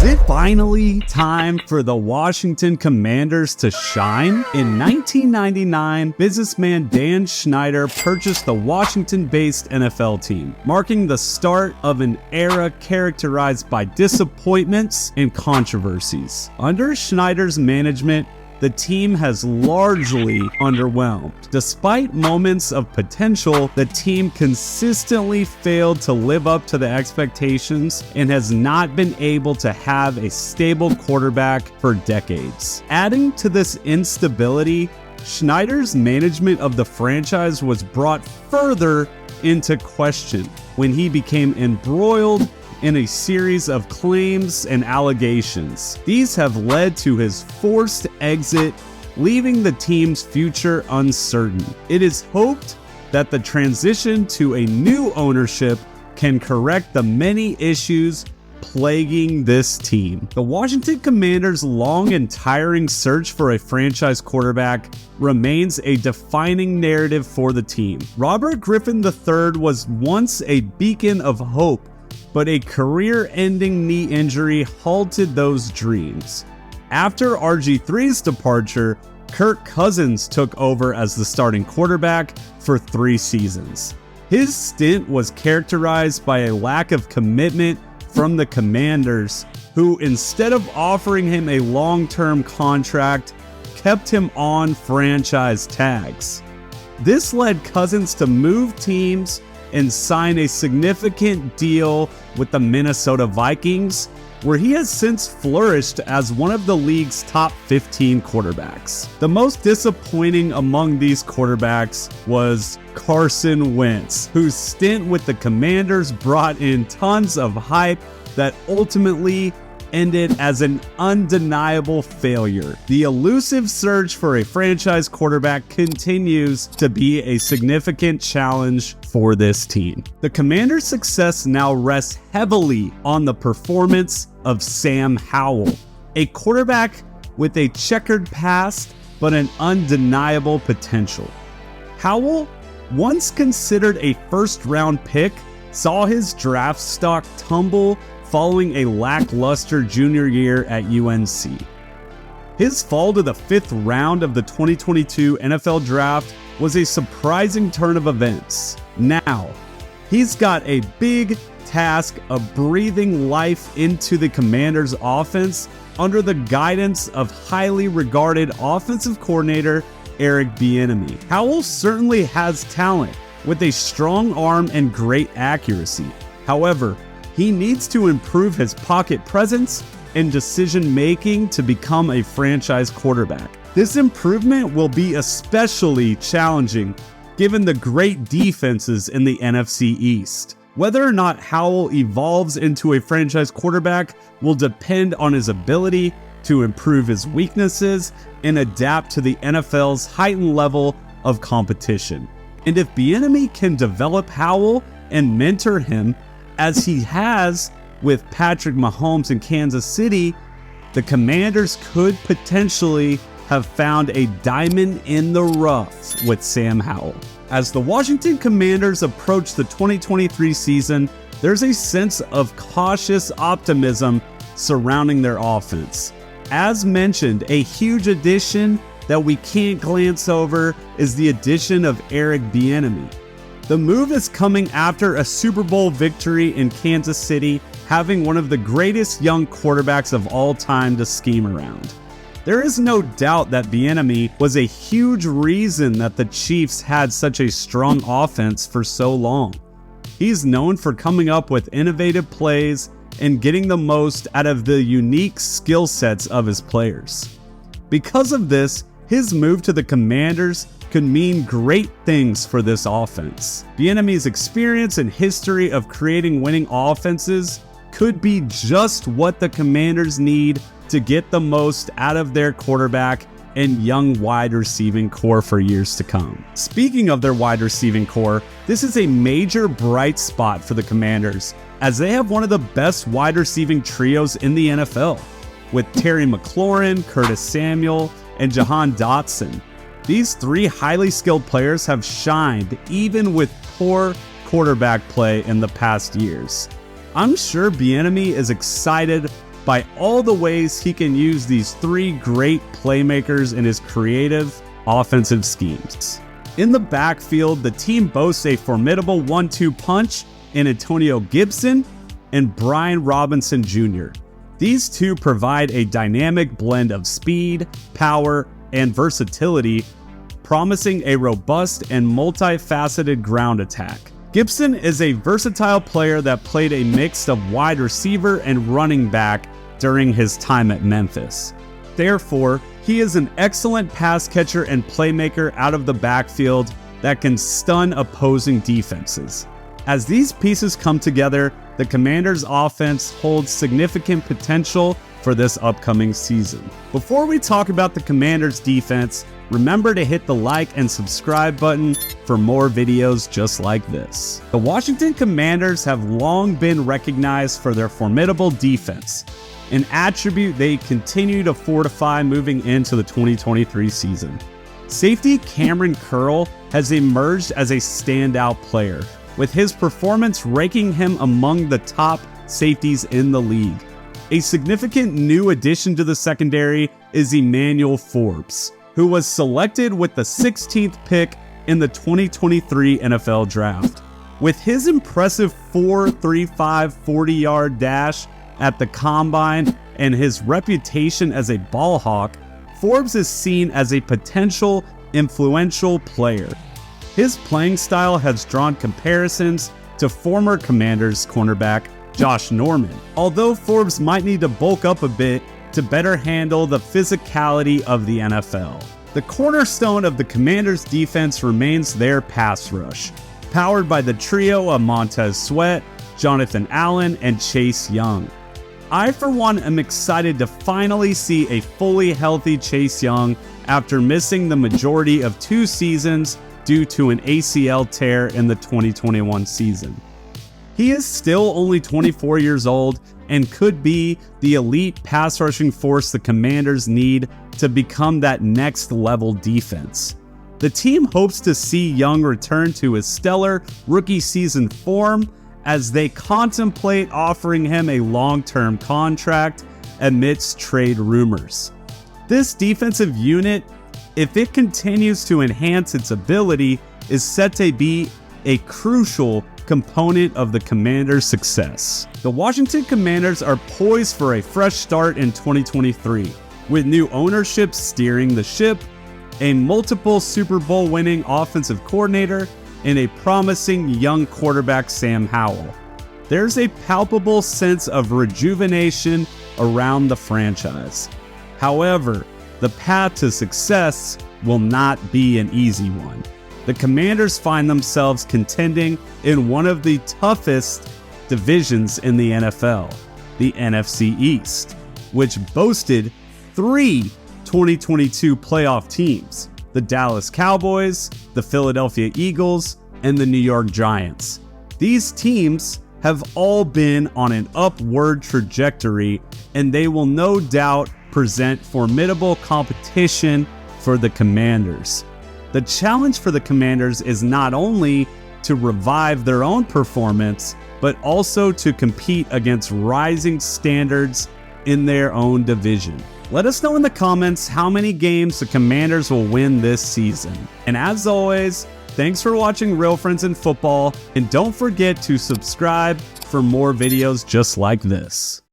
Is it finally time for the Washington Commanders to shine? In 1999, businessman Dan Snyder purchased the Washington-based NFL team, marking the start of an era characterized by disappointments and controversies. Under Snyder's management, the team has largely underwhelmed. Despite moments of potential, the team consistently failed to live up to the expectations and has not been able to have a stable quarterback for decades. Adding to this instability, Snyder's management of the franchise was brought further into question when he became embroiled in a series of claims and allegations. These have led to his forced exit, leaving the team's future uncertain. It is hoped that the transition to a new ownership can correct the many issues plaguing this team. The Washington Commanders' long and tiring search for a franchise quarterback remains a defining narrative for the team. Robert Griffin III was once a beacon of hope, but a career-ending knee injury halted those dreams. After RG3's departure, Kirk Cousins took over as the starting quarterback for 3 seasons. His stint was characterized by a lack of commitment from the Commanders, who, instead of offering him a long-term contract, kept him on franchise tags. This led Cousins to move teams and sign a significant deal with the Minnesota Vikings, where he has since flourished as one of the league's top 15 quarterbacks. The most disappointing among these quarterbacks was Carson Wentz, whose stint with the Commanders brought in tons of hype that ultimately ended as an undeniable failure. The elusive search for a franchise quarterback continues to be a significant challenge for this team. The Commanders' success now rests heavily on the performance of Sam Howell, a quarterback with a checkered past but an undeniable potential. Howell, once considered a first-round pick, saw his draft stock tumble following a lackluster junior year at UNC. His fall to the 5th round of the 2022 NFL Draft was a surprising turn of events. Now, he's got a big task of breathing life into the Commanders' offense under the guidance of highly regarded offensive coordinator Eric Bieniemy. Howell certainly has talent with a strong arm and great accuracy. However, he needs to improve his pocket presence and decision-making to become a franchise quarterback. This improvement will be especially challenging given the great defenses in the NFC East. Whether or not Howell evolves into a franchise quarterback will depend on his ability to improve his weaknesses and adapt to the NFL's heightened level of competition. And if Bieniemy can develop Howell and mentor him, as he has with Patrick Mahomes in Kansas City, the Commanders could potentially have found a diamond in the rough with Sam Howell. As the Washington Commanders approach the 2023 season, there's a sense of cautious optimism surrounding their offense. As mentioned, a huge addition that we can't glance over is the addition of Eric Bieniemy. The move is coming after a Super Bowl victory in Kansas City, having one of the greatest young quarterbacks of all time to scheme around. There is no doubt that Bieniemy was a huge reason that the Chiefs had such a strong offense for so long. He's known for coming up with innovative plays and getting the most out of the unique skill sets of his players. Because of this, his move to the Commanders could mean great things for this offense. Bieniemy's experience and history of creating winning offenses could be just what the Commanders need to get the most out of their quarterback and young wide receiving core for years to come. Speaking of their wide receiving core, this is a major bright spot for the Commanders, as they have one of the best wide receiving trios in the NFL, with Terry McLaurin, Curtis Samuel, and Jahan Dotson. These 3 highly skilled players have shined even with poor quarterback play in the past years. I'm sure Bieniemy is excited by all the ways he can use these three great playmakers in his creative offensive schemes. In the backfield, the team boasts a formidable 1-2 punch in Antonio Gibson and Brian Robinson Jr. These two provide a dynamic blend of speed, power, and versatility, promising a robust and multifaceted ground attack. Gibson is a versatile player that played a mix of wide receiver and running back during his time at Memphis. Therefore, he is an excellent pass catcher and playmaker out of the backfield that can stun opposing defenses. As these pieces come together, the Commanders' offense holds significant potential for this upcoming season. Before we talk about the Commanders' defense, remember to hit the like and subscribe button for more videos just like this. The Washington Commanders have long been recognized for their formidable defense, an attribute they continue to fortify moving into the 2023 season. Safety Cameron Curl has emerged as a standout player, with his performance ranking him among the top safeties in the league. A significant new addition to the secondary is Emmanuel Forbes, who was selected with the 16th pick in the 2023 NFL Draft. With his impressive 4.35 40-yard dash at the Combine and his reputation as a ball hawk, Forbes is seen as a potential influential player. His playing style has drawn comparisons to former Commanders cornerback Josh Norman, although Forbes might need to bulk up a bit to better handle the physicality of the NFL. The cornerstone of the Commanders' defense remains their pass rush, powered by the trio of Montez Sweat, Jonathan Allen, and Chase Young. I, for one, am excited to finally see a fully healthy Chase Young after missing the majority of 2 seasons due to an ACL tear in the 2021 season. He is still only 24 years old and could be the elite pass rushing force the Commanders need to become that next level defense. The team hopes to see Young return to his stellar rookie season form as they contemplate offering him a long-term contract amidst trade rumors. This defensive unit, if it continues to enhance its ability, is set to be a crucial component of the Commanders' success. The Washington Commanders are poised for a fresh start in 2023, with new ownership steering the ship, a multiple Super Bowl winning offensive coordinator, and a promising young quarterback Sam Howell. There's a palpable sense of rejuvenation around the franchise. However, the path to success will not be an easy one. The Commanders find themselves contending in one of the toughest divisions in the NFL, the NFC East, which boasted 3 2022 playoff teams: the Dallas Cowboys, the Philadelphia Eagles, and the New York Giants. These teams have all been on an upward trajectory, and they will no doubt present formidable competition for the Commanders. The challenge for the Commanders is not only to revive their own performance, but also to compete against rising standards in their own division. Let us know in the comments how many games the Commanders will win this season. And as always, thanks for watching Real Friends in Football, and don't forget to subscribe for more videos just like this.